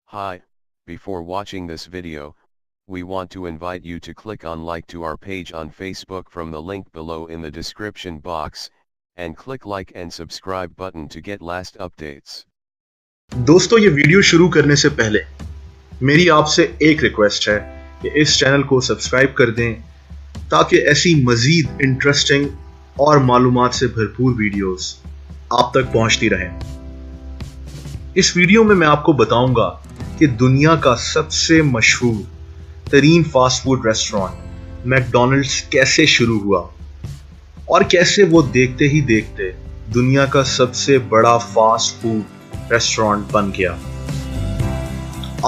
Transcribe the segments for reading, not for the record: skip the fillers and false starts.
Hi, before watching this video, we want to invite you to click on like to our page on Facebook from the link below in the description box, and click like and subscribe button to get last updates. दोस्तों ये video शुरू करने से पहले मेरी आपसे एक request है कि इस चैनल को सब्सक्राइब कर दें ताकि ऐसी मजीद इंटरेस्टिंग और मालूमात से भरपूर वीडियोस आप तक पहुंचती रहें। इस वीडियो में मैं आपको बताऊंगा कि दुनिया का सबसे मशहूर तरीन फास्ट फूड रेस्टोरेंट मैकडॉनल्ड्स कैसे शुरू हुआ और कैसे वो देखते ही देखते दुनिया का सबसे बड़ा फास्ट फूड रेस्टोरेंट बन गया।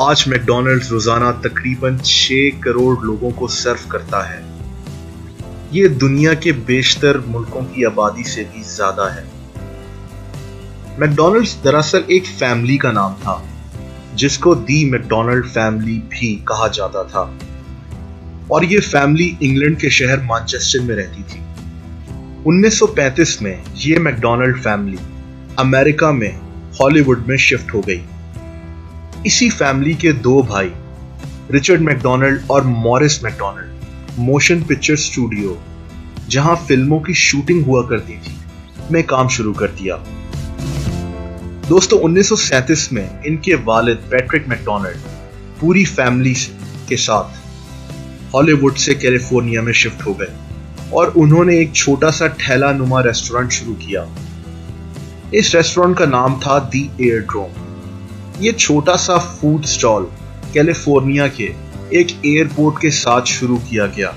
आज मैकडॉनल्ड्स रोजाना तकरीबन 6 करोड़ लोगों को सर्व करता है। ये दुनिया के बेशतर मुल्कों की आबादी से भी ज्यादा है। मैकडॉनल्ड्स दरअसल एक फैमिली का नाम था जिसको दी मैकडॉनल्ड फैमिली भी कहा जाता था, और ये फैमिली इंग्लैंड के शहर मैनचेस्टर में रहती थी। 1935 में ये मैकडॉनल्ड फैमिली अमेरिका में हॉलीवुड में शिफ्ट हो गई। इसी फैमिली के 2 भाई रिचर्ड मैकडॉनल्ड और Maurice McDonald motion picture studio, जहां फिल्मों की शूटिंग हुआ करती थी, में काम शुरू कर दिया। दोस्तों 1937 में इनके वालिद पैट्रिक मैकडॉनल्ड पूरी फैमिली के साथ हॉलीवुड से कैलिफोर्निया में शिफ्ट हो गए और उन्होंने एक छोटा सा ठेला नुमा रेस्टोरेंट शुरू किया। इस रेस्टोरेंट का नाम था दी एयरड्रोम। ये छोटा सा फूड स्टॉल कैलिफोर्निया के एक एयरपोर्ट के साथ शुरू किया गया,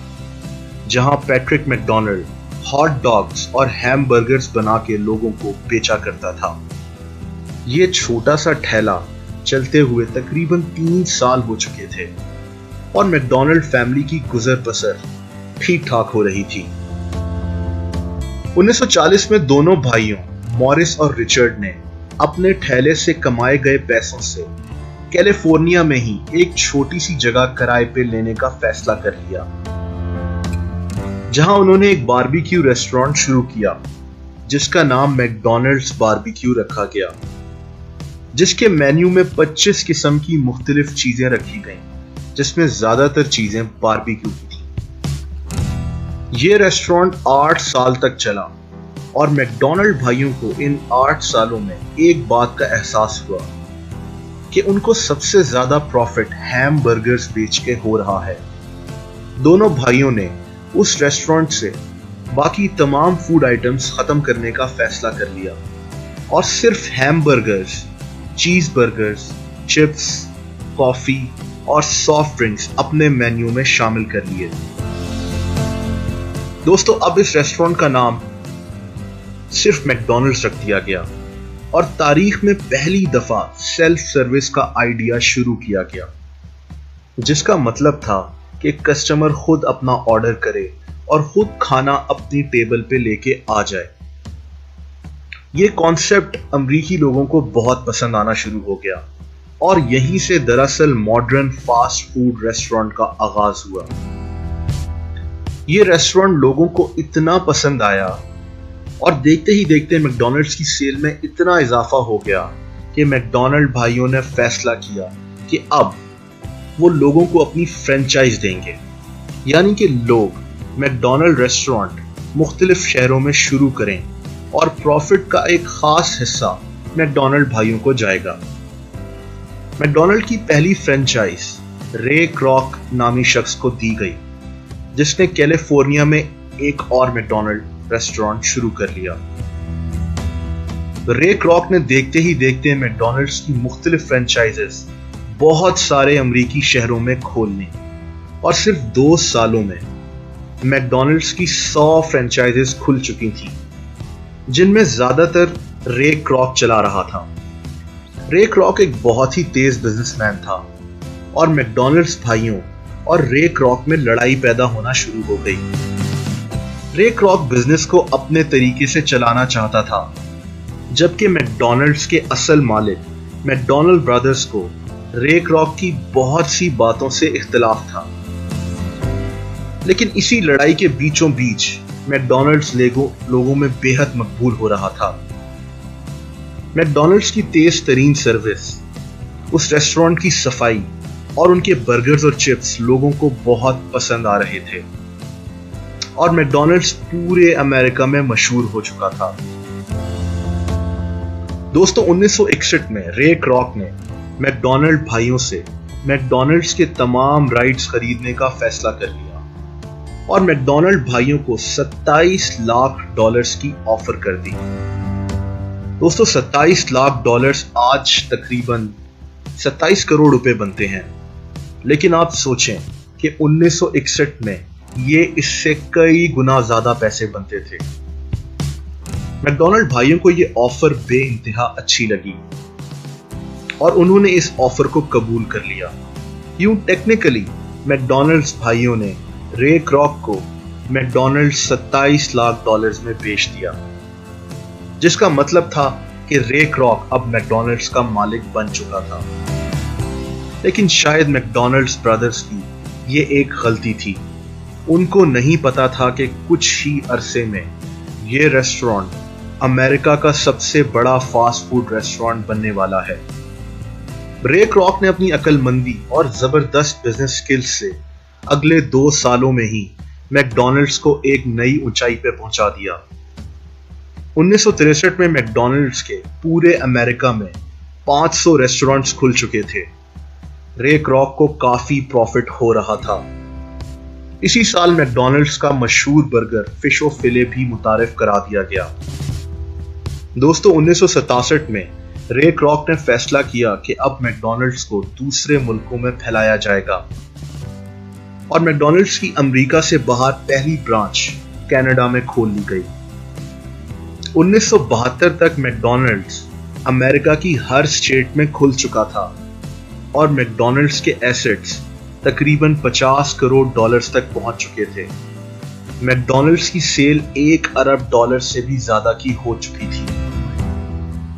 जहां पैट्रिक मैकडॉनल्ड हॉट डॉग्स और हैमबर्गर्स बना के लोगों को बेचा करता था। ये छोटा सा ठेला चलते हुए तकरीबन 3 साल हो चुके थे और मैकडॉनल्ड फैमिली की गुजर बसर ठीक ठाक हो रही थी। 1940 में दोनों भाइयों मॉरिस और रिचर्ड ने अपने ठेले से कमाए गए पैसों से कैलिफोर्निया में ही एक छोटी सी जगह किराए पे लेने का फैसला कर लिया, जहां उन्होंने एक बारबेक्यू रेस्टोरेंट शुरू किया जिसका नाम मैकडॉनल्ड्स बारबेक्यू रखा गया, जिसके मेन्यू में 25 किस्म की मुख्तलिफ चीजें रखी गईं, जिसमें ज्यादातर चीजें बारबेक्यू की थी। यह रेस्टोरेंट 8 साल तक चला और मैकडॉनल्ड भाइयों को इन 8 सालों में एक बात का एहसास हुआ कि उनको सबसे ज्यादा प्रॉफिट हैमबर्गर्स बेच के हो रहा है। दोनों भाइयों ने उस रेस्टोरेंट से बाकी तमाम फूड आइटम्स खत्म करने का फैसला कर लिया और सिर्फ हैमबर्गर्स, चीज बर्गर्स, चिप्स, कॉफी और सॉफ्ट ड्रिंक्स अपने मेन्यू में शामिल कर लिए। दोस्तों अब इस रेस्टोरेंट का नाम सिर्फ मैकडॉनल्ड्स रख दिया गया और तारीख में पहली दफा सेल्फ सर्विस का आइडिया शुरू किया गया, जिसका मतलब था कि कस्टमर खुद अपना ऑर्डर करे और खुद खाना अपनी टेबल पे लेके आ जाए। ये कॉन्सेप्ट अमरीकी लोगों को बहुत पसंद आना शुरू हो गया और यहीं से दरअसल मॉडर्न फास्ट फूड रेस्टोरेंट का आगाज हुआ। ये रेस्टोरेंट लोगों को इतना पसंद आया और देखते ही देखते मैकडॉनल्ड्स की सेल में इतना इजाफा हो गया कि मैकडॉनल्ड भाइयों ने फैसला किया कि अब वो लोगों को अपनी फ्रेंचाइज देंगे, यानी कि लोग मैकडॉनल्ड रेस्टोरेंट मुख्तलिफ शहरों में शुरू करें और प्रॉफिट का एक खास हिस्सा मैकडॉनल्ड भाइयों को जाएगा। मैकडॉनल्ड की पहली फ्रेंचाइज रे क्रॉक नामी शख्स को दी गई, जिसने कैलिफोर्निया में एक और मैकडॉनल्ड रेस्टोरेंट शुरू कर लिया। रे क्रॉक ने देखते ही देखते मैकडॉनल्ड्स की मुख्तलिफ फ्रेंचाइजेस बहुत सारे अमरीकी शहरों में खोलने और सिर्फ 2 सालों में मैकडॉनल्ड्स की 100 फ्रेंचाइजेस खुल चुकी थी, जिनमें ज्यादातर रे क्रॉक चला रहा था। रे क्रॉक एक बहुत ही तेज बिजनेसमैन था और मैकडॉनल्ड्स भाइयों और रे क्रॉक में लड़ाई पैदा होना शुरू हो गई। रे क्रॉक बिजनेस को अपने तरीके से चलाना चाहता था, जबकि मैकडॉनल्ड्स के असल मालिक मैकडॉनल्ड ब्रदर्स को रे क्रॉक की बहुत सी बातों से इख्तिलाफ था। लेकिन इसी लड़ाई के बीचों बीच मैकडॉनल्ड्स लोगों में बेहद मकबूल हो रहा था। मैकडॉनल्ड्स की तेज तरीन सर्विस, उस रेस्टोरेंट की सफाई और उनके बर्गर्स और चिप्स लोगोगों को बहुत पसंद आ रहे थे और मैकडॉनल्ड्स पूरे अमेरिका में मशहूर हो चुका था। दोस्तों 1961 में रे क्रॉक ने मैकडॉनल्ड भाइयों से मैकडॉनल्ड्स के तमाम राइट्स खरीदने का फैसला कर लिया और मैकडॉनल्ड भाइयों को $27 लाख की ऑफर कर दी। दोस्तों $27 लाख आज तकरीबन 27 करोड़ रुपए बनते हैं, लेकिन आप सोचें कि 1961 में ये इससे कई गुना ज्यादा पैसे बनते थे। मैकडॉनल्ड भाइयों को ये ऑफर बेइंतहा अच्छी लगी और उन्होंने इस ऑफर को कबूल कर लिया। यूं टेक्निकली मैकडॉनल्ड्स भाइयों ने रे क्रॉक को मैकडॉनल्ड्स $27 लाख में बेच दिया, जिसका मतलब था कि रे क्रॉक अब मैकडॉनल्ड्स का मालिक बन चुका था। लेकिन शायद मैकडॉनल्ड्स ब्रदर्स की ये एक गलती थी। उनको नहीं पता था कि कुछ ही अरसे में ये रेस्टोरेंट अमेरिका का सबसे बड़ा फास्ट फूड रेस्टोरेंट बनने वाला है। रे क्रॉक ने अपनी अक्लमंदी और जबरदस्त बिजनेस स्किल्स से अगले 2 सालों में ही मैकडॉनल्ड्स को एक नई ऊंचाई पे पहुंचा दिया। 1963 में मैकडॉनल्ड्स के पूरे अमेरिका में 500 रेस्टोरेंट्स खुल चुके थे। रे क्रॉक को काफी प्रॉफिट हो रहा था। इसी साल मैकडॉनल्ड्स का मशहूर बर्गर फिश ओ फिले भी मुतारिफ करा दिया गया। दोस्तों 1967 में रे क्रॉक ने फैसला किया कि अब मैकडॉनल्ड्स को दूसरे मुल्कों में फैलाया जाएगा और मैकडॉनल्ड्स की अमेरिका से बाहर पहली ब्रांच कनाडा में खोल ली गई। 1972 तक मैकडॉनल्ड्स अमेरिका की हर स्टेट में खुल चुका था और मैकडॉनल्ड्स के एसेट्स तकरीबन $50 करोड़ तक पहुंच चुके थे। मैकडॉनल्ड्स की सेल $1 अरब से भी ज्यादा की हो चुकी थी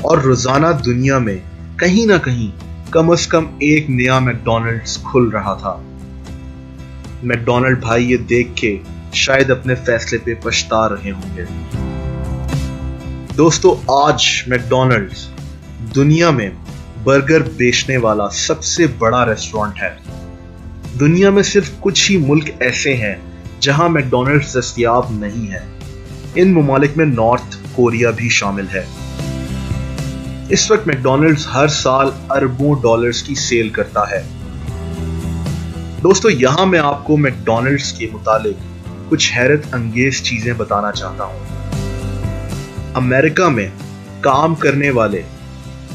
और रोजाना दुनिया में कहीं ना कहीं कम से कम एक नया मैकडॉनल्ड्स खुल रहा था। मैकडॉनल्ड भाई ये देख के शायद अपने फैसले पे पछता रहे होंगे। दोस्तों आज मैकडॉनल्ड्स दुनिया में बर्गर बेचने वाला सबसे बड़ा रेस्टोरेंट है। दुनिया में सिर्फ कुछ ही मुल्क ऐसे हैं जहां मैकडॉनल्ड्स दस्तयाब नहीं है। इन ममालिक में नॉर्थ कोरिया भी शामिल है। इस वक्त मैकडॉनल्ड्स हर साल अरबों डॉलर्स की सेल करता है। दोस्तों यहां मैं आपको मैकडॉनल्ड्स के मुतालिक कुछ हैरत अंगेज चीजें बताना चाहता हूं। अमेरिका में काम करने वाले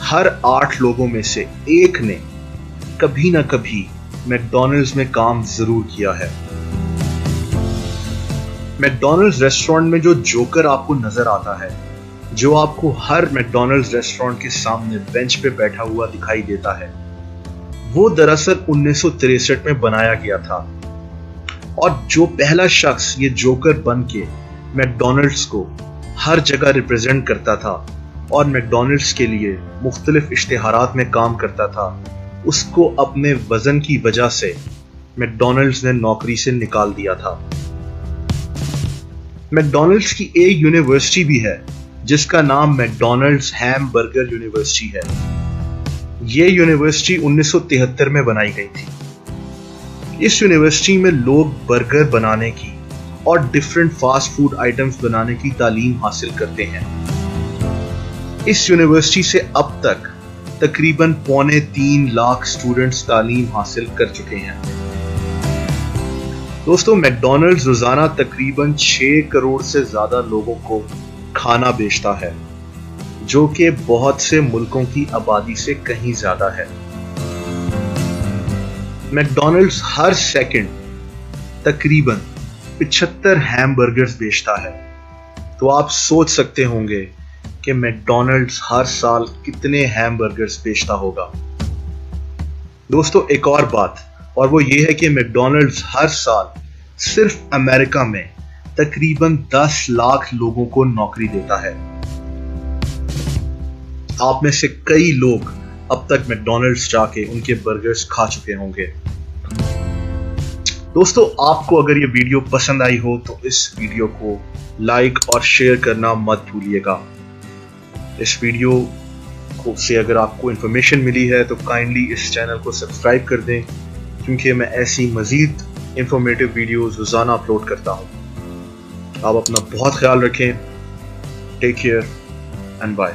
हर 8 लोगों में से एक ने कभी ना कभी मैकडॉनल्ड्स में काम जरूर किया है। मैकडॉनल्ड्स रेस्टोरेंट में जो जोकर आपको नजर आता है, जो आपको हर मैकडॉनल्ड्स रेस्टोरेंट के सामने बेंच पे बैठा हुआ दिखाई देता है, वो दरअसल 1963 में बनाया गया था और जो पहला शख्स ये जोकर बन के मैकडॉनल्ड्स को हर जगह रिप्रेजेंट करता था और मैकडॉनल्ड्स के लिए मुख्तलिफ इश्तिहारात में काम करता था, उसको अपने वजन की वजह से मैकडॉनल्ड्स ने नौकरी से निकाल दिया था। मैकडॉनल्ड्स की एक यूनिवर्सिटी भी है जिसका नाम मैकडॉनल्ड्स हैम बर्गर यूनिवर्सिटी है। यह यूनिवर्सिटी 1973 में बनाई गई थी। इस यूनिवर्सिटी में लोग बर्गर बनाने की और डिफरेंट फास्ट फूड आइटम्स बनाने की तालीम हासिल करते हैं। इस यूनिवर्सिटी से अब तक तकरीबन 3.25 लाख स्टूडेंट्स तालीम हासिल कर चुके हैं। दोस्तों मैकडॉनल्ड्स रोजाना तकरीबन 6 करोड़ से ज्यादा लोगों को खाना बेचता है, जो कि बहुत से मुल्कों की आबादी से कहीं ज्यादा है। मैकडॉनल्ड्स हर सेकंड तकरीबन 75 हैमबर्गर्स बेचता है। तो आप सोच सकते होंगे कि मैकडॉनल्ड्स हर साल कितने हैमबर्गर्स बेचता होगा। दोस्तों एक और बात, और वो ये है कि मैकडॉनल्ड्स हर साल सिर्फ अमेरिका में तकरीबन 10 लाख लोगों को नौकरी देता है। आप में से कई लोग अब तक मैकडॉनल्ड्स जाके उनके बर्गर्स खा चुके होंगे। दोस्तों आपको अगर ये वीडियो पसंद आई हो तो इस वीडियो को लाइक और शेयर करना मत भूलिएगा। इस वीडियो से अगर आपको इन्फॉर्मेशन मिली है तो काइंडली इस चैनल को सब्सक्राइब कर दें, क्योंकि मैं ऐसी मज़ीद इंफॉर्मेटिव वीडियोस रोज़ाना अपलोड करता हूँ। आप अपना बहुत ख्याल रखें। Take care and bye.